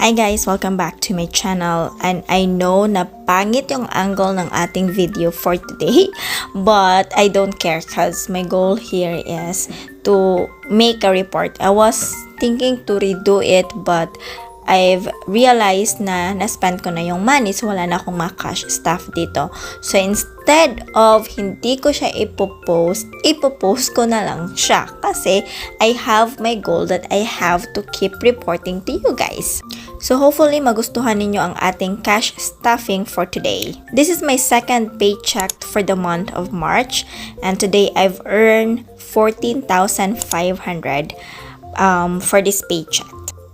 Hi guys! Welcome back to my channel, and I know na pangit yung angle ng ating video for today, but I don't care because my goal here is to make a report. I was thinking to redo it, but I've realized na na-spend ko na yung money, so wala na akong cash stuff dito. So instead of hindi ko siya ipopost ko na lang siya kasi I have my goal that I have to keep reporting to you guys. So hopefully magustuhan ninyo ang ating cash stuffing for today. This is my second paycheck for the month of March, and today I've earned 14,500 for this paycheck.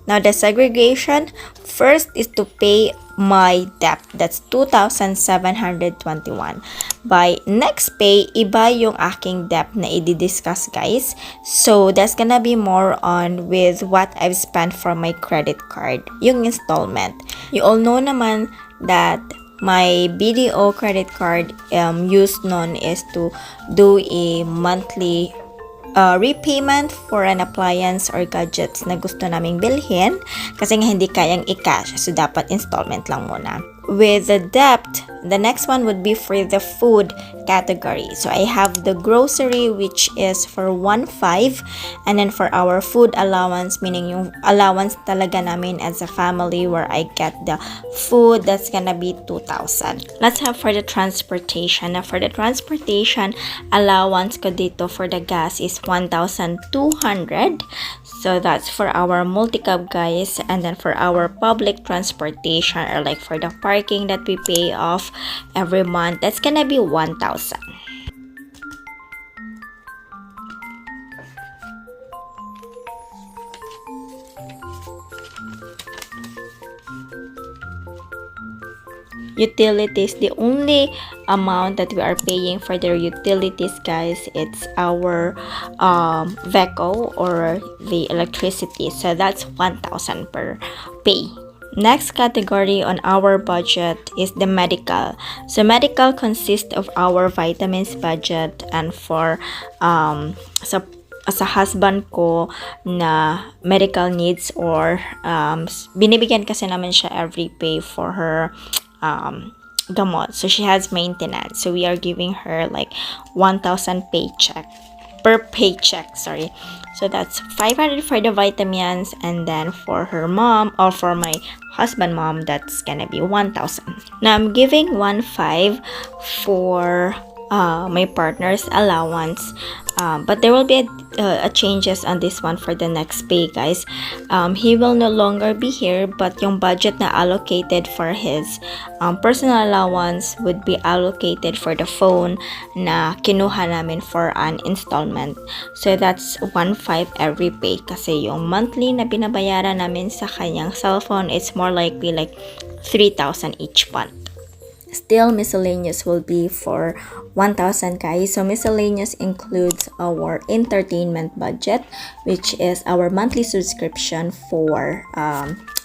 Now, the segregation, first is to pay my debt. That's 2,721. By next pay, iba yung aking debt na i-discuss, guys. So, that's gonna be more on with what I've spent for my credit card, yung installment. You all know naman that my BDO credit card used nun is to do a monthly repayment for an appliance or gadgets na gusto naming bilhin kasi nga hindi kayang i-cash, so dapat installment lang muna. With the debt, the next one would be for the food category. So I have the grocery, which is for 1,500, and then for our food allowance, meaning yung allowance talaga namin as a family where I get the food, that's gonna be 2,000. Let's have for the transportation. Now for the transportation, allowance ko dito for the gas is 1,200. So that's for our multi-cab, guys, and then for our public transportation, or like for the parking that we pay off every month, that's gonna be 1,000. Utilities, the only amount that we are paying for their utilities, guys, it's our VECO or the electricity, so that's 1,000 per pay. Next category on our budget is the medical. So medical consists of our vitamins budget, and for sa husband ko na medical needs, or binibigyan kasi naman siya every pay for her gamot. So she has maintenance. So we are giving her like 1,000 per paycheck, sorry. So that's 500 for the vitamins, and then for her mom, or for my husband mom, that's gonna be 1,000. Now I'm giving 1,500 for my partner's allowance, but there will be a changes on this one for the next pay, guys. He will no longer be here, but yung budget na allocated for his personal allowance would be allocated for the phone na kinuha namin for an installment. So that's 1,500 every pay kasi yung monthly na binabayaran namin sa kanyang cellphone, it's more likely like 3,000 each month. Still, miscellaneous will be for 1,000, guys. So miscellaneous includes our entertainment budget, which is our monthly subscription for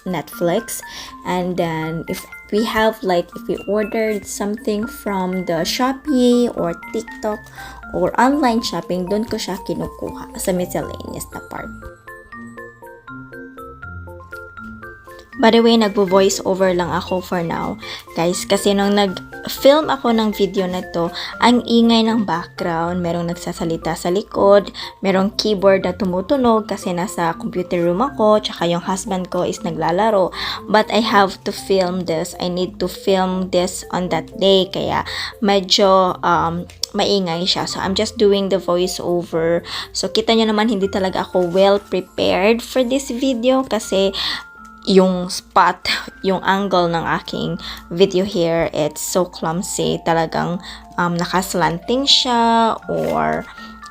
Netflix. And then if we have, like, if we ordered something from the Shopee or TikTok or online shopping, dun ko siya kinukuha sa miscellaneous na part. By the way, nagvo-voice over lang ako for now, guys, kasi nung nag-film ako ng video na to, ang ingay ng background, merong nagsasalita sa likod, merong keyboard na tumutunog kasi nasa computer room ako, tsaka yung husband ko is naglalaro. But I have to film this. I need to film this on that day, kaya medyo maingay siya. So I'm just doing the voice over. So kita nyo naman, hindi talaga ako well prepared for this video kasi yung spot, yung angle ng aking video here, it's so clumsy. Talagang nakaslanting siya, or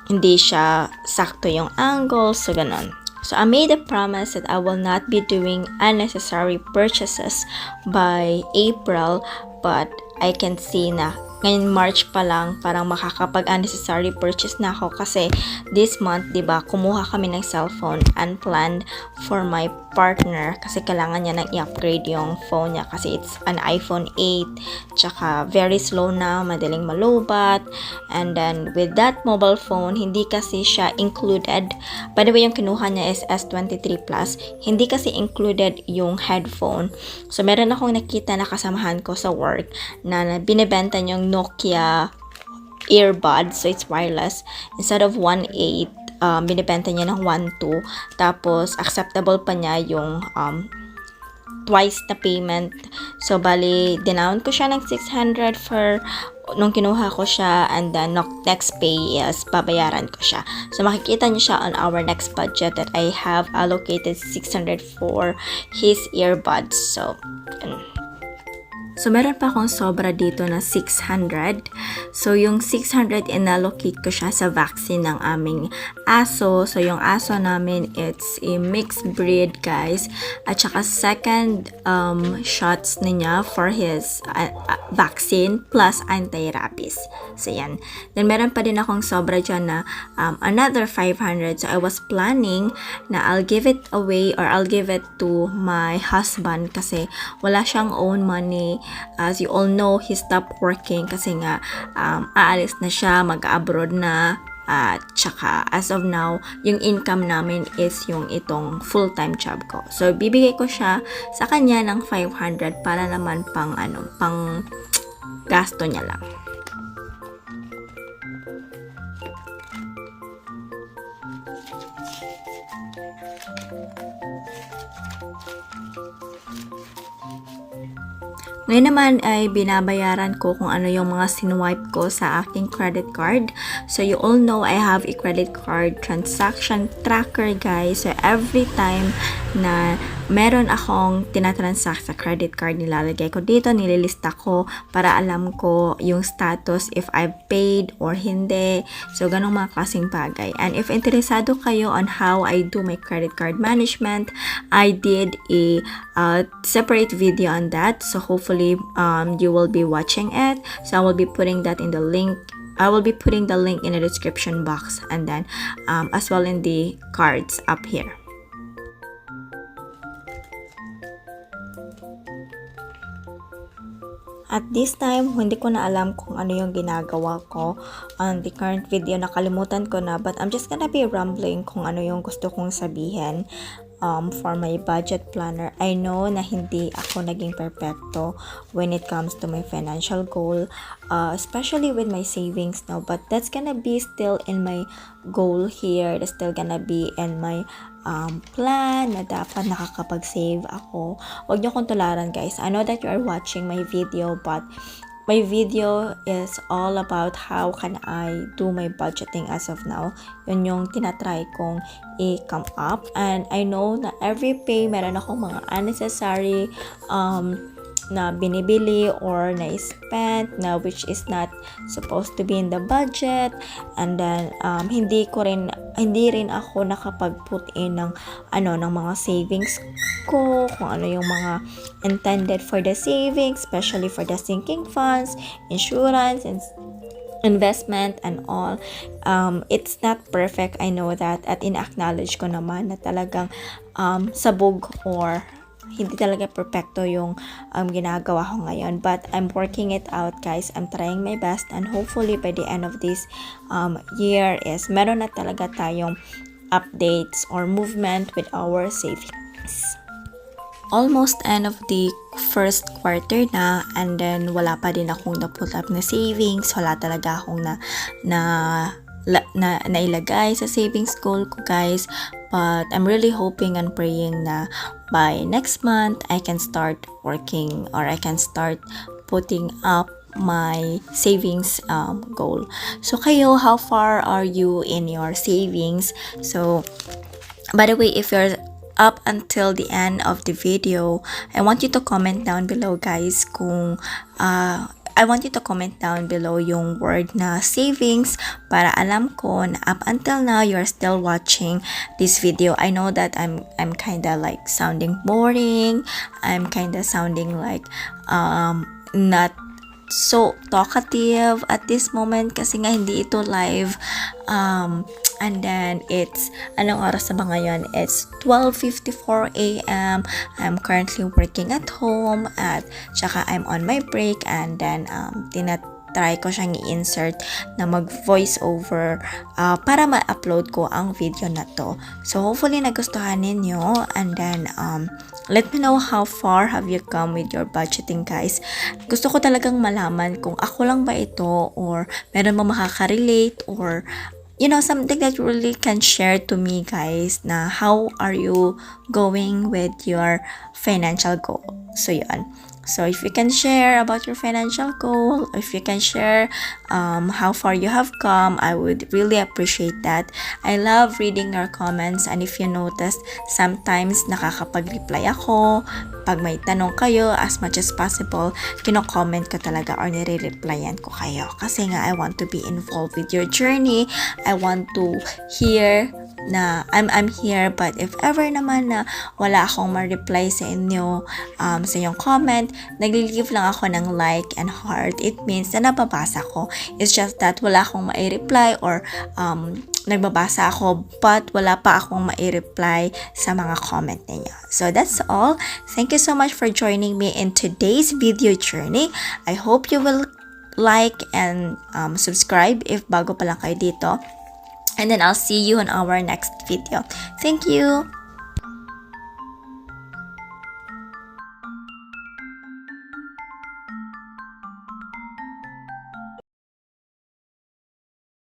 hindi siya sakto yung angle, so ganun. So I made a promise that I will not be doing unnecessary purchases by April, but I can see na ngayon March pa lang, parang makakapag-unnecessary purchase na ako kasi this month, 'di ba, kumuha kami ng cellphone unplanned for my partner kasi kailangan niya nang i-upgrade yung phone niya kasi it's an iPhone 8, tsaka very slow na, madaling malubat, and then with that mobile phone, hindi kasi siya included. By the way, yung kinuha niya is S23 Plus, hindi kasi included yung headphone. So meron akong nakita na kasamahan ko sa work na binibenta niyang Nokia earbuds, so it's wireless. Instead of 1.8, binibenta niya ng 1.2. Tapos, acceptable pa niya yung twice na payment. So, bali, dinown ko siya ng 600 for nung kinuha ko siya, and then next pay is babayaran ko siya. So, makikita niyo siya on our next budget that I have allocated 600 for his earbuds. So, So, meron pa akong sobra dito na 600. So, yung 600 inallocate ko siya sa vaccine ng aming aso. So, yung aso namin, it's a mixed breed, guys. At saka second shots niya for his vaccine plus anti-rabies. So, yan. Then, meron pa din akong sobra dyan na another 500. So, I was planning na I'll give it away or I'll give it to my husband kasi wala siyang own money. As you all know, he stopped working kasi nga aalis na siya, mag-abroad na. At tsaka as of now, yung income namin is yung itong full-time job ko. So bibigay ko siya sa kanya ng 500 para naman pang gasto niya lang. Ngayon naman ay binabayaran ko kung ano yung mga sinwipe ko sa aking credit card. So you all know I have a credit card transaction tracker, guys. So every time na meron akong tinatransact sa credit card, nilalagay ko dito, nililista ko para alam ko yung status if I've paid or hindi. So ganong mga klaseng bagay. And if interesado kayo on how I do my credit card management, I did a separate video on that. So hopefully you will be watching it. So I will be putting that in the link. I will be putting the link in the description box, and then as well in the cards up here. At this time, hindi ko na alam kung ano yung ginagawa ko on the current video. Nakalimutan ko na, but I'm just gonna be rambling kung ano yung gusto kong sabihin for my budget planner. I know na hindi ako naging perfecto when it comes to my financial goal, especially with my savings now, but that's gonna be still in my goal here. That's still gonna be in my plan na dapat nakakapag-save ako. Huwag niyo kong tularan, guys. I know that you are watching my video, but my video is all about how can I do my budgeting as of now. Yun yung tinatry kong i-come up. And I know na every pay, meron akong mga unnecessary na binibili or na-spent na which is not supposed to be in the budget, and then hindi rin ako nakapag-put in ng mga savings ko, kung ano yung mga intended for the savings, especially for the sinking funds, insurance, and investment and all. It's not perfect, I know that, at in-acknowledge ko naman na talagang sabog or hindi talaga perfecto yung ginagawa ko ngayon, but I'm working it out, guys. I'm trying my best, and hopefully by the end of this year is meron na talaga tayong updates or movement with our savings. Almost end of the first quarter na, and then wala pa din akong na-put up na savings. Wala talaga akong nailagay sa savings goal ko, guys. But I'm really hoping and praying na by next month, I can start working or I can start putting up my savings goal. So kayo, how far are you in your savings? So by the way, if you're up until the end of the video, I want you to comment down below, guys, kung I want you to comment down below yung word na savings para alam ko na up until now you're still watching this video. I know that I'm kinda like sounding boring. I'm kinda sounding like not so talkative at this moment kasi nga hindi ito live. And then it's, anong oras na ba ngayon? It's 12:54 a.m. I'm currently working at home at tsaka I'm on my break, and then try ko siyang i-insert na mag-voice over para ma-upload ko ang video na to. So hopefully nagustuhan ninyo, and then let me know how far have you come with your budgeting, guys. Gusto ko talagang malaman kung ako lang ba ito or meron ba makaka-relate, or something that you really can share to me, guys, na how are you going with your financial goal. So yun. So if you can share about your financial goal, if you can share how far you have come, I would really appreciate that. I love reading your comments, and if you noticed, sometimes nakakapag-reply ako. Pag may tanong kayo, as much as possible, kino-comment ko talaga or nire-replyan ko kayo. Kasi nga, I want to be involved with your journey. I want to hear na I'm here, but if ever naman na wala akong ma-reply sa inyo, sa inyong comment, nagli-leave lang ako ng like and heart. It means na nababasa ko. It's just that wala akong ma-reply, or nagbabasa ako but wala pa akong ma-reply sa mga comment ninyo. So that's all. Thank you so much for joining me in today's video journey. I hope you will like and subscribe if bago pa lang kayo dito. And then I'll see you on our next video. Thank you!